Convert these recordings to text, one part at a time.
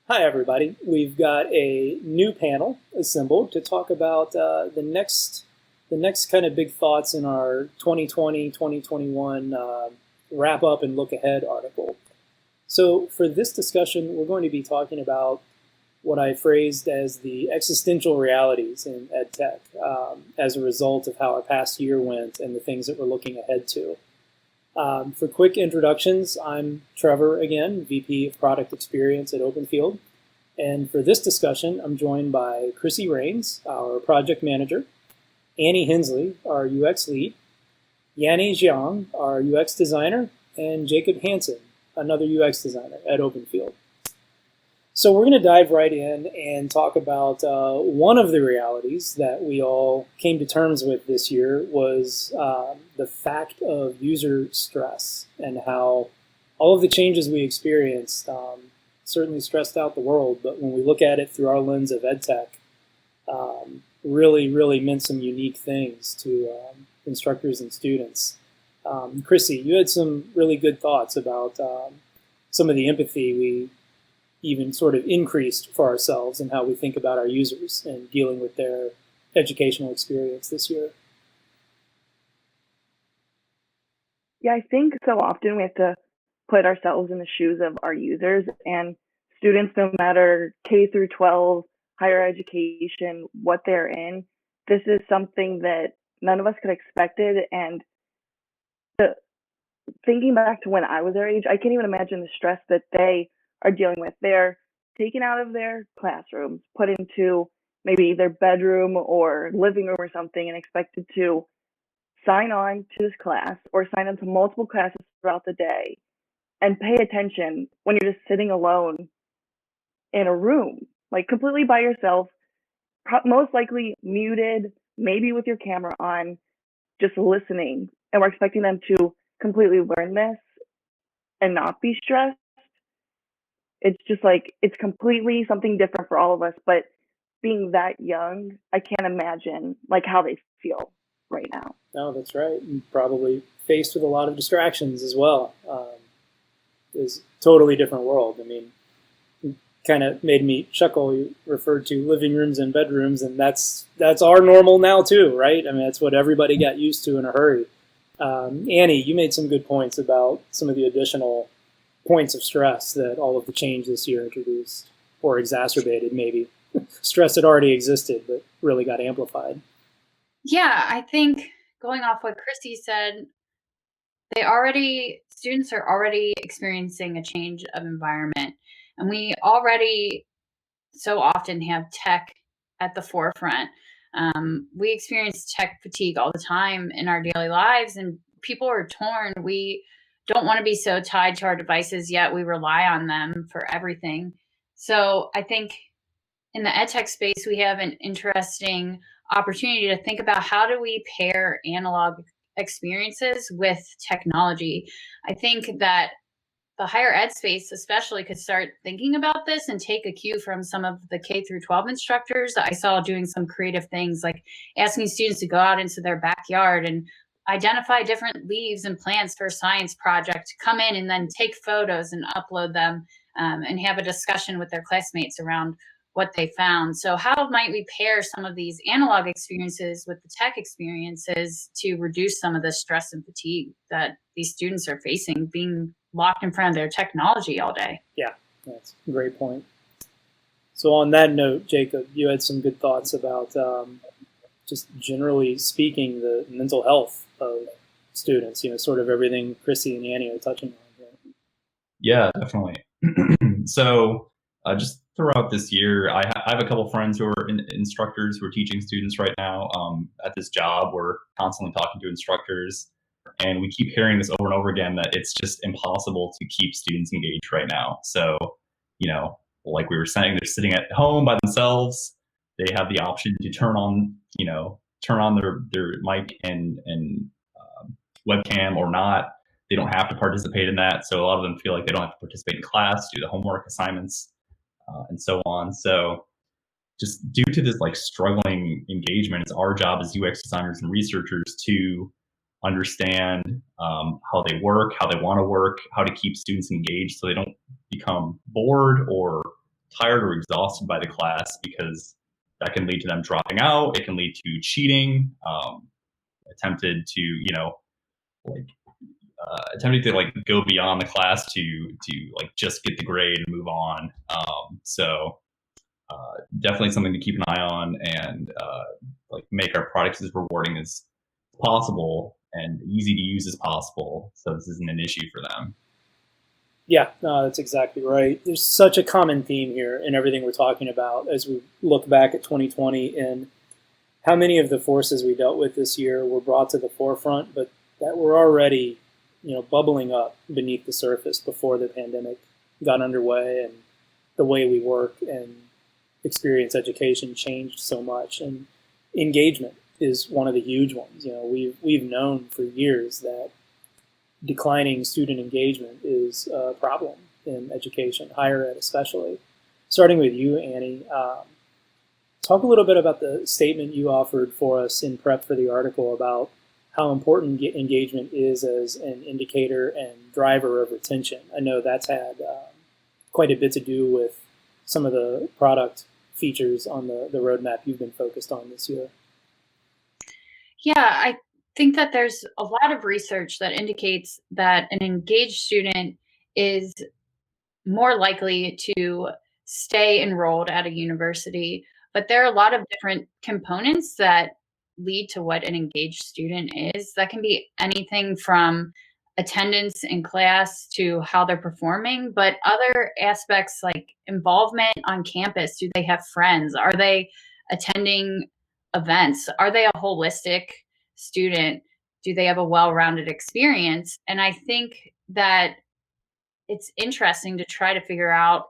Hi, everybody. We've got a new panel assembled to talk about the next kind of big thoughts in our 2020-2021 wrap up and look ahead article. So for this discussion, we're going to be talking about what I phrased as the existential realities in EdTech as a result of how our past year went and the things that we're looking ahead to. For quick introductions, I'm Trevor again, VP of Product Experience at Openfield. And for this discussion, I'm joined by Chrissy Rains, our project manager, Annie Hensley, our UX lead, Yanni Jiang, our UX designer, and Jacob Hansen, another UX designer at Openfield. So we're going to dive right in and talk about one of the realities that we all came to terms with this year was the fact of user stress and how all of the changes we experienced certainly stressed out the world, but when we look at it through our lens of EdTech, really meant some unique things to instructors and students. Chrissy, you had some really good thoughts about some of the empathy we even sort of increased for ourselves and how we think about our users and dealing with their educational experience this year. Yeah, I think so often we have to put ourselves in the shoes of our users and students, no matter K through 12, higher education, what they're in. This is something that none of us could have expected. And the, thinking back to when I was their age, I can't even imagine the stress that they are dealing with. They're taken out of their classrooms, put into maybe their bedroom or living room or something, and expected to sign on to this class or sign on to multiple classes throughout the day and pay attention when you're just sitting alone in a room, like completely by yourself, most likely muted, maybe with your camera on, just listening. And we're expecting them to completely learn this and not be stressed. It's just like, it's completely something different for all of us. But being that young, I can't imagine like how they feel right now. No, that's right. And probably faced with a lot of distractions as well. Is a totally different world. I mean, it kind of made me chuckle. You referred to living rooms and bedrooms, and that's our normal now too, right? I mean, that's what everybody got used to in a hurry. Annie, you made some good points about some of the additional points of stress that all of the change this year introduced or exacerbated, maybe. Stress had already existed, but really got amplified. Yeah, I think going off what Christy said, students are already experiencing a change of environment. And we already so often have tech at the forefront. We experience tech fatigue all the time in our daily lives, and people are torn. We don't want to be so tied to our devices, yet we rely on them for everything. So I think in the edtech space, we have an interesting opportunity to think about how do we pair analog experiences with technology. I think that the higher ed space especially could start thinking about this and take a cue from some of the K through 12 instructors that I saw doing some creative things like asking students to go out into their backyard and identify different leaves and plants for a science project, come in and then take photos and upload them, and have a discussion with their classmates around what they found. So how might we pair some of these analog experiences with the tech experiences to reduce some of the stress and fatigue that these students are facing being locked in front of their technology all day? Yeah, that's a great point. So on that note, Jacob, you had some good thoughts about just generally speaking, the mental health of students, sort of everything Chrissy and Annie are touching on here. Yeah, definitely. So just throughout this year, I have a couple friends who are instructors who are teaching students right now at this job. We're constantly talking to instructors, and we keep hearing this over and over again that it's just impossible to keep students engaged right now. So, like we were saying, they're sitting at home by themselves. They have the option to turn on their mic and webcam or not. They don't have to participate in that. So a lot of them feel like they don't have to participate in class, do the homework assignments, and so on. So just due to this like struggling engagement, it's our job as UX designers and researchers to understand how they work, how they want to work, how to keep students engaged so they don't become bored or tired or exhausted by the class, because that can lead to them dropping out. It can lead to cheating, attempted to, like attempting to like go beyond the class to like just get the grade and move on. So definitely something to keep an eye on, and like make our products as rewarding as possible and easy to use as possible, so this isn't an issue for them. Yeah, no, that's exactly right. There's such a common theme here in everything we're talking about as we look back at 2020 and how many of the forces we dealt with this year were brought to the forefront, but that were already, bubbling up beneath the surface before the pandemic got underway, and the way we work and experience education changed so much. And engagement is one of the huge ones. We've known for years that declining student engagement is a problem in education, higher ed especially. Starting with you, Annie, talk a little bit about the statement you offered for us in prep for the article about how important engagement is as an indicator and driver of retention. I know that's had quite a bit to do with some of the product features on the roadmap you've been focused on this year. Yeah, I think that there's a lot of research that indicates that an engaged student is more likely to stay enrolled at a university, but there are a lot of different components that lead to what an engaged student is. That can be anything from attendance in class to how they're performing, but other aspects like involvement on campus. Do they have friends? Are they attending events? Are they a holistic student? Do they have a well-rounded experience? And I think that it's interesting to try to figure out,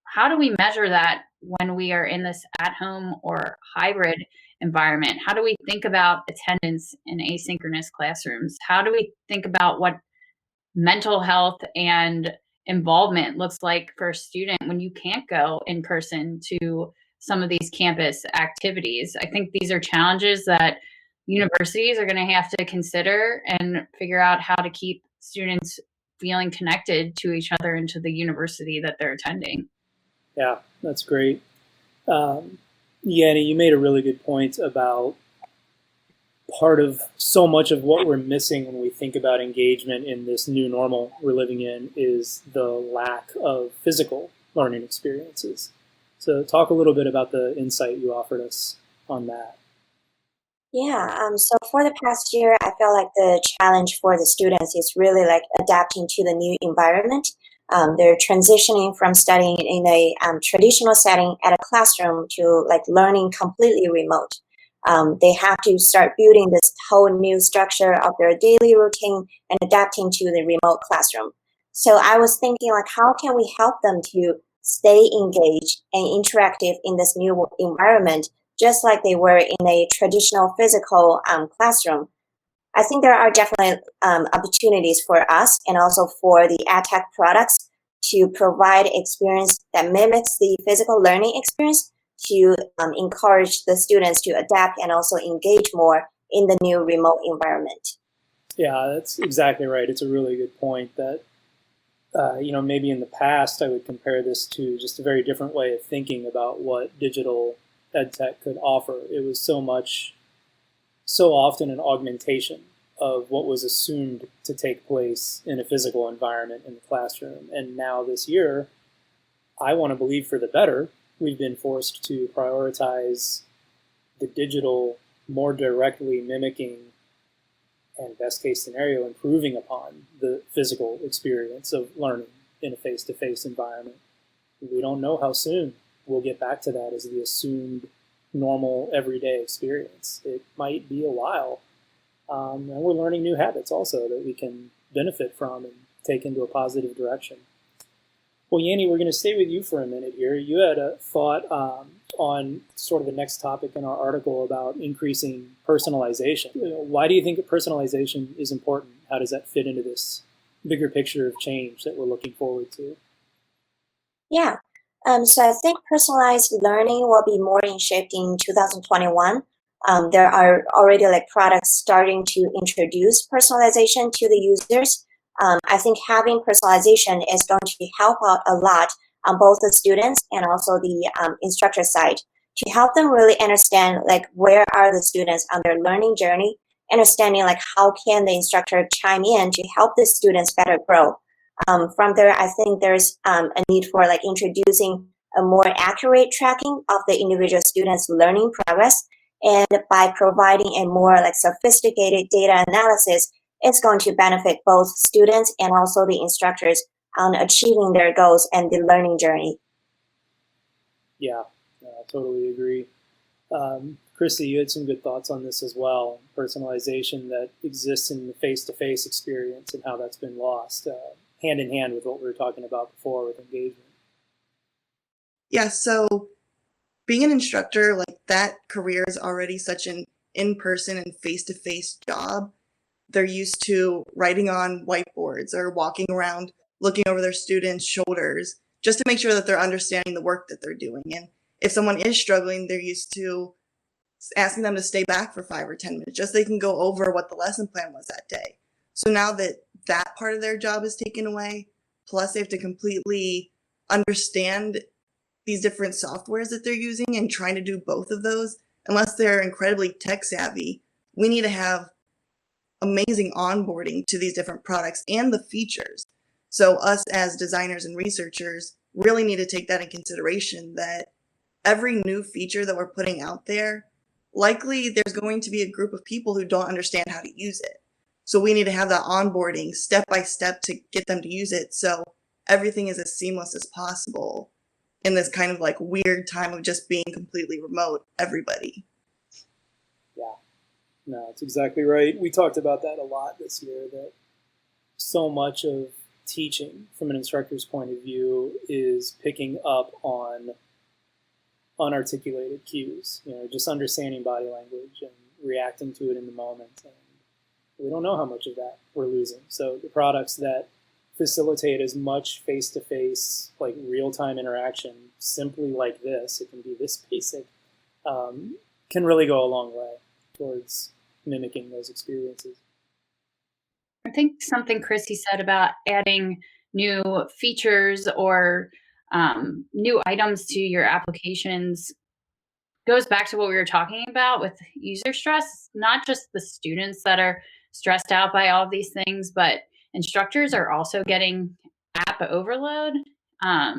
how do we measure that when we are in this at-home or hybrid environment? How do we think about attendance in asynchronous classrooms? How do we think about what mental health and involvement looks like for a student when you can't go in person to some of these campus activities? I think these are challenges that universities are going to have to consider and figure out how to keep students feeling connected to each other and to the university that they're attending. Yeah, that's great. Yanni, you made a really good point about part of so much of what we're missing when we think about engagement in this new normal we're living in is the lack of physical learning experiences. So talk a little bit about the insight you offered us on that. Yeah, so for the past year, I feel like the challenge for the students is really like adapting to the new environment. They're transitioning from studying in a traditional setting at a classroom to like learning completely remote. They have to start building this whole new structure of their daily routine and adapting to the remote classroom. So I was thinking, like, how can we help them to stay engaged and interactive in this new environment, just like they were in a traditional physical classroom? I think there are definitely opportunities for us and also for the EdTech products to provide experience that mimics the physical learning experience to encourage the students to adapt and also engage more in the new remote environment. Yeah, that's exactly right. It's a really good point that, maybe in the past I would compare this to just a very different way of thinking about what digital EdTech could offer. It was so often an augmentation of what was assumed to take place in a physical environment in the classroom. And now this year, I want to believe for the better, we've been forced to prioritize the digital more directly mimicking and best case scenario improving upon the physical experience of learning in a face-to-face environment. We don't know how soon we'll get back to that as the assumed normal everyday experience. It might be a while. And we're learning new habits also that we can benefit from and take into a positive direction. Well, Yanni, we're going to stay with you for a minute here. You had a thought on sort of the next topic in our article about increasing personalization. Why do you think personalization is important? How does that fit into this bigger picture of change that we're looking forward to? Yeah, so I think personalized learning will be more in shape in 2021. There are already like products starting to introduce personalization to the users. I think having personalization is going to help out a lot on both the students and also the instructor side to help them really understand like where are the students on their learning journey, understanding like how can the instructor chime in to help the students better grow. From there, I think there's a need for like introducing a more accurate tracking of the individual students' learning progress. And by providing a more like sophisticated data analysis, it's going to benefit both students and also the instructors on achieving their goals and the learning journey. Yeah, I totally agree. Chrissy, you had some good thoughts on this as well. Personalization that exists in the face-to-face experience and how that's been lost, hand in hand with what we were talking about before with engagement. Yeah, so being an instructor, like that career is already such an in-person and face-to-face job. They're used to writing on whiteboards or walking around looking over their students' shoulders just to make sure that they're understanding the work that they're doing. And if someone is struggling, they're used to asking them to stay back for 5 or 10 minutes just so they can go over what the lesson plan was that day. So now that that part of their job is taken away, plus they have to completely understand these different softwares that they're using and trying to do both of those, unless they're incredibly tech savvy, we need to have amazing onboarding to these different products and the features. So us as designers and researchers really need to take that in consideration, that every new feature that we're putting out there, likely there's going to be a group of people who don't understand how to use it. So we need to have that onboarding step by step to get them to use it so everything is as seamless as possible in this kind of like weird time of just being completely remote, everybody. Yeah, no, that's exactly right. We talked about that a lot this year, that so much of teaching from an instructor's point of view is picking up on unarticulated cues, just understanding body language and reacting to it in the moment. And we don't know how much of that we're losing. So the products that facilitate as much face-to-face, like real-time interaction, simply like this, it can be this basic, can really go a long way towards mimicking those experiences. I think something Chrissy said about adding new features or new items to your applications goes back to what we were talking about with user stress. Not just the students that are stressed out by all of these things, but instructors are also getting app overload. I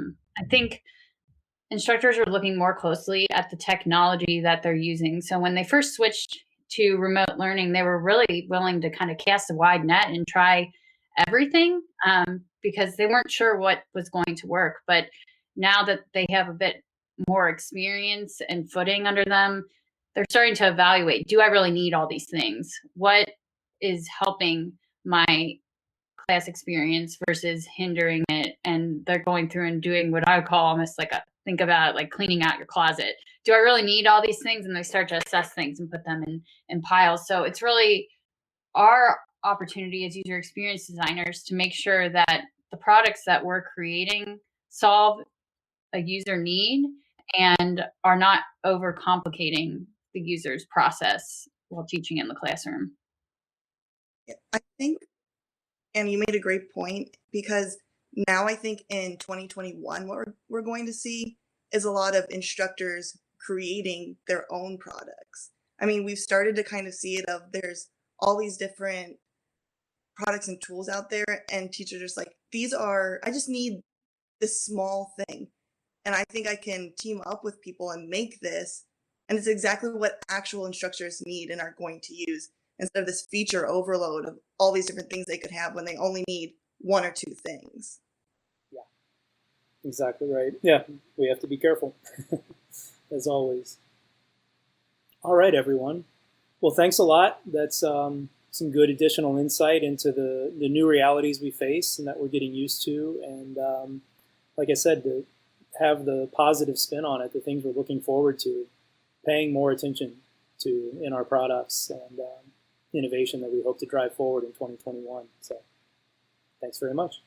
think instructors are looking more closely at the technology that they're using. So when they first switched to remote learning, they were really willing to kind of cast a wide net and try everything because they weren't sure what was going to work. But now that they have a bit more experience and footing under them, they're starting to evaluate, do I really need all these things? What is helping my class experience versus hindering it? And they're going through and doing what I would call almost like think about it like cleaning out your closet. Do I really need all these things? And they start to assess things and put them in piles. So it's really our opportunity as user experience designers to make sure that the products that we're creating solve a user need and are not overcomplicating the user's process while teaching in the classroom. I think, and you made a great point, because now I think in 2021, what we're going to see is a lot of instructors creating their own products. I mean, we've started to kind of see it of there's all these different products and tools out there, and teachers are just like, I just need this small thing. And I think I can team up with people and make this. And it's exactly what actual instructors need and are going to use, instead of this feature overload of all these different things they could have when they only need 1 or 2 things. Yeah, exactly right. Yeah, we have to be careful, as always. All right, everyone. Well, thanks a lot. That's some good additional insight into the new realities we face and that we're getting used to. And like I said, to have the positive spin on it, the things we're looking forward to, paying more attention to in our products, and innovation that we hope to drive forward in 2021. So thanks very much.